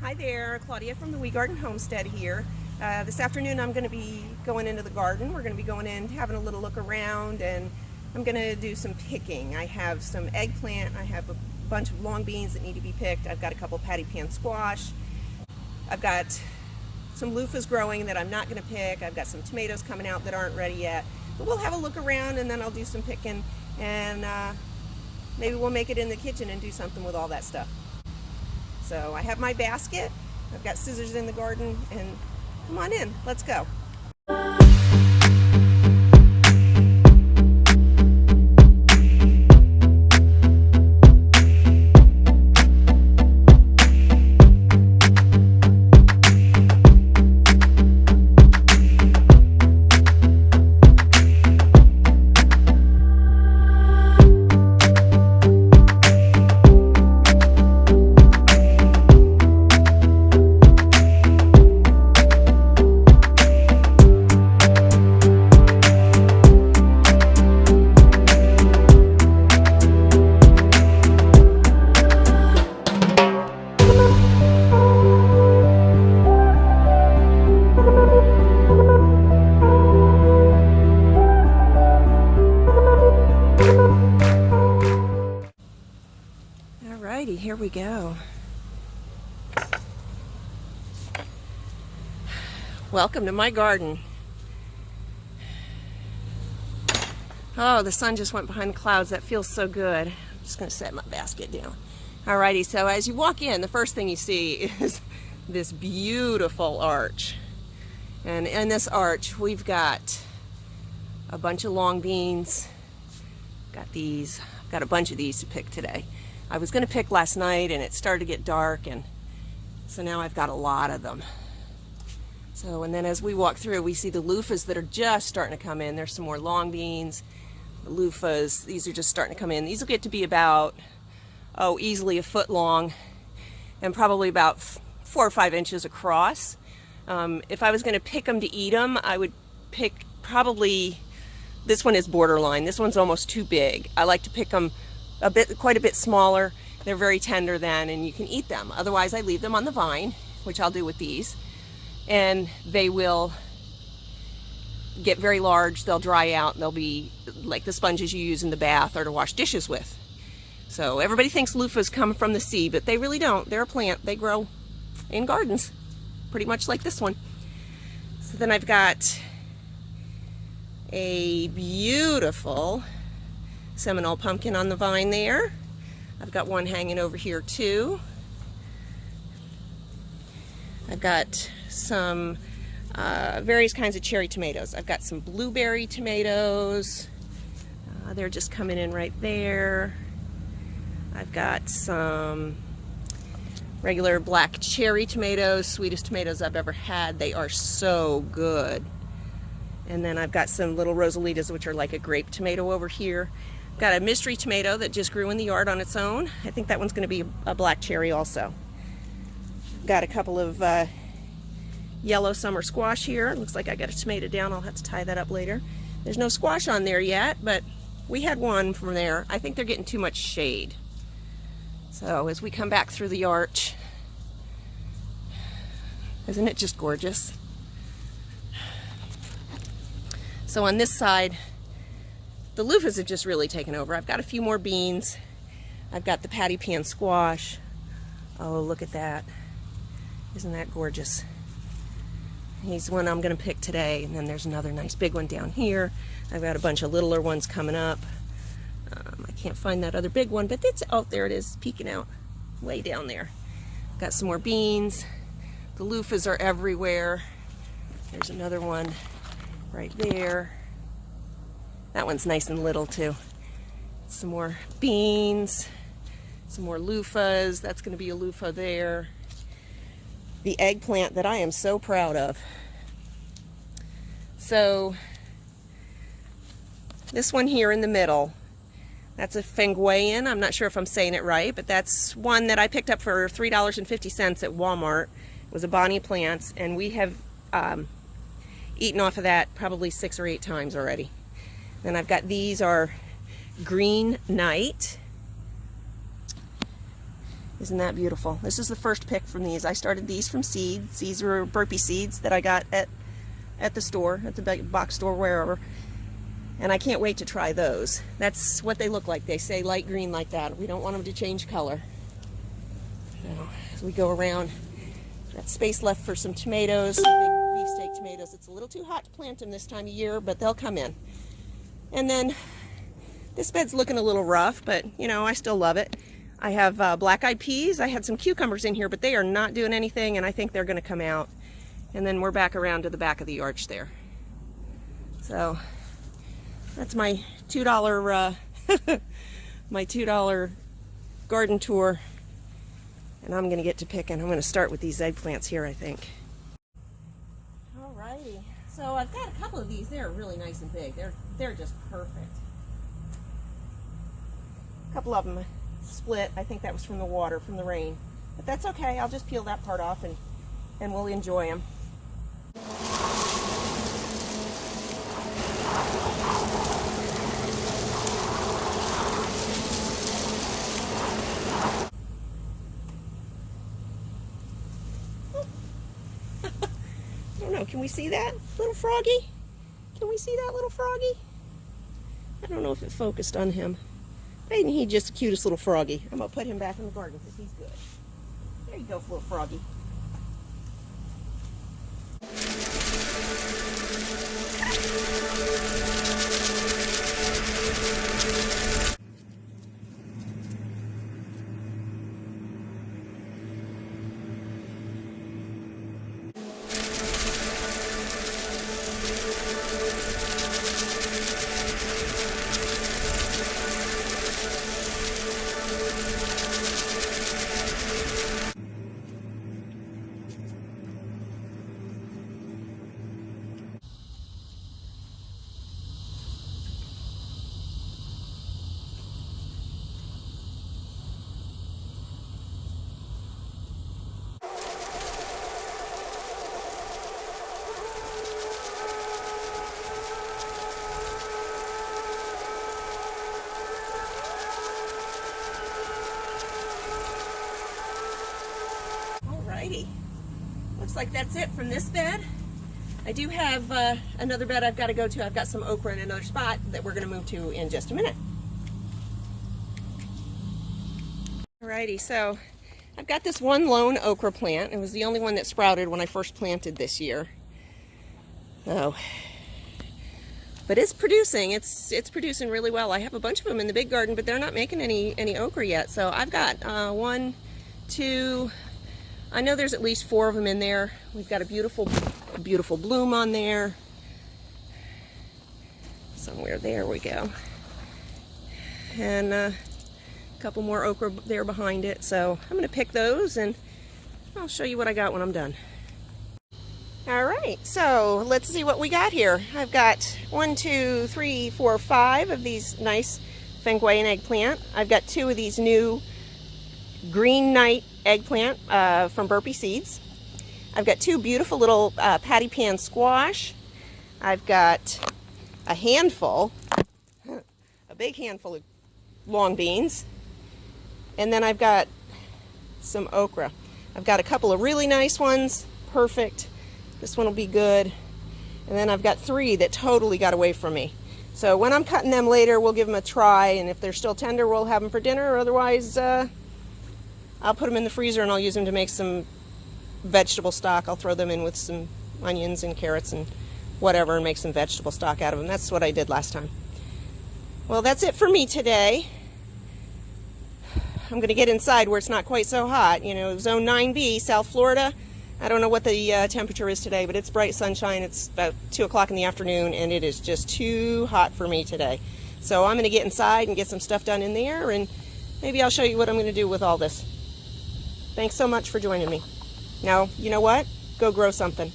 Hi there, Claudia from the We Garden Homestead here. This afternoon I'm going to be going into the garden. We're going to be going in, having a little look around, and I'm going to do some picking. I have some eggplant, I have a bunch of long beans that need to be picked. I've got a couple patty pan squash. I've got some loofahs growing that I'm not going to pick. I've got some tomatoes coming out that aren't ready yet. But we'll have a look around and then I'll do some picking, and maybe we'll make it in the kitchen and do something with all that stuff. So I have my basket, I've got scissors in the garden, and come on in, let's go. Alrighty, here we go. Welcome to my garden. Oh, the sun just went behind the clouds. That feels so good. I'm just going to set my basket down. Alrighty, so as you walk in, the first thing you see is this beautiful arch. And in this arch, we've got a bunch of long beans. Got these. I've got a bunch of these to pick today. I was going to pick last night and it started to get dark, and so now I've got a lot of them. So, and then as we walk through, we see the loofahs that are just starting to come in. There's some more long beans, the loofahs. These are just starting to come in. These will get to be about, easily a foot long and probably about 4 or 5 inches across. If I was going to pick them to eat them, I would pick probably, this one is borderline. This one's almost too big. I like to pick them quite a bit smaller. They're very tender then, and you can eat them. Otherwise, I leave them on the vine, which I'll do with these, and they will get very large. They'll dry out, and they'll be like the sponges you use in the bath or to wash dishes with. So everybody thinks loofahs come from the sea, but they really don't. They're a plant. They grow in gardens, pretty much like this one. So then I've got a beautiful Seminole pumpkin on the vine there. I've got one hanging over here too. I've got some various kinds of cherry tomatoes. I've got some blueberry tomatoes. They're just coming in right there. I've got some regular black cherry tomatoes, sweetest tomatoes I've ever had. They are so good. And then I've got some little Rosalitas, which are like a grape tomato over here. Got a mystery tomato that just grew in the yard on its own. I think that one's going to be a black cherry also. Got a couple of yellow summer squash here. Looks like I got a tomato down. I'll have to tie that up later. There's no squash on there yet, but we had one from there. I think they're getting too much shade. So as we come back through the arch, isn't it just gorgeous? So on this side, the loofahs have just really taken over. I've got a few more beans. I've got the patty pan squash. Oh, look at that. Isn't that gorgeous? He's one I'm going to pick today. And then there's another nice big one down here. I've got a bunch of littler ones coming up. I can't find that other big one, but it's, oh, there it is, peeking out way down there. Got some more beans. The loofahs are everywhere. There's another one right there. That one's nice and little too. Some more beans, some more loofahs. That's going to be a loofah there. The eggplant that I am so proud of. So this one here in the middle, that's a Fenguayan. I'm not sure if I'm saying it right, but that's one that I picked up for $3.50 at Walmart. It was a Bonnie Plants, and we have eaten off of that probably 6 or 8 times already. Then I've got, these are Green Night. Isn't that beautiful? This is the first pick from these. I started these from seeds. These were burpee seeds that I got at the store, at the box store, wherever. And I can't wait to try those. That's what they look like. They say light green like that. We don't want them to change color. So as we go around, got space left for some tomatoes, some big beefsteak tomatoes. It's a little too hot to plant them this time of year, but they'll come in. And then this bed's looking a little rough, but you know, I still love it. I have black-eyed peas. I had some cucumbers in here, but they are not doing anything, and I think they're going to come out. And then we're back around to the back of the arch there. So that's my $2 my $2 garden tour, and I'm going to get to picking. I'm going to start with these eggplants here, I think. Alrighty, so I've got a couple of these. They're really nice and big. They're just perfect. A couple of them split. I think that was from the water, from the rain. But that's okay. I'll just peel that part off and we'll enjoy them. I don't know. Can we see that little froggy? Can we see that little froggy? I don't know if it focused on him. Ain't he just the cutest little froggy? I'm going to put him back in the garden because he's good. There you go, little froggy. Looks like that's it from this bed. I do have another bed I've got to go to. I've got some okra in another spot that we're going to move to in just a minute. Alrighty, so I've got this one lone okra plant. It was the only one that sprouted when I first planted this year. So, but it's producing. It's producing really well. I have a bunch of them in the big garden, but they're not making any okra yet. So I've got 1, 2. I know there's at least 4 of them in there. We've got a beautiful bloom on there. Somewhere there we go. And a couple more okra there behind it. So I'm going to pick those and I'll show you what I got when I'm done. Alright, so let's see what we got here. I've got 1, 2, 3, 4, 5 of these nice Fengguan eggplant. I've got 2 of these new Green Night eggplant from burpee seeds. I've got 2 beautiful little patty pan squash. I've got a handful, a big handful of long beans. And then I've got some okra. I've got a couple of really nice ones, perfect. This one will be good. And then I've got 3 that totally got away from me. So when I'm cutting them later, we'll give them a try, and if they're still tender, we'll have them for dinner, or otherwise I'll put them in the freezer and I'll use them to make some vegetable stock. I'll throw them in with some onions and carrots and whatever and make some vegetable stock out of them. That's what I did last time. Well, that's it for me today. I'm going to get inside where it's not quite so hot. You know, Zone 9B, South Florida. I don't know what the temperature is today, but it's bright sunshine. It's about 2 o'clock in the afternoon, and it is just too hot for me today. So I'm going to get inside and get some stuff done in there, and maybe I'll show you what I'm going to do with all this. Thanks so much for joining me. Now, you know what? Go grow something.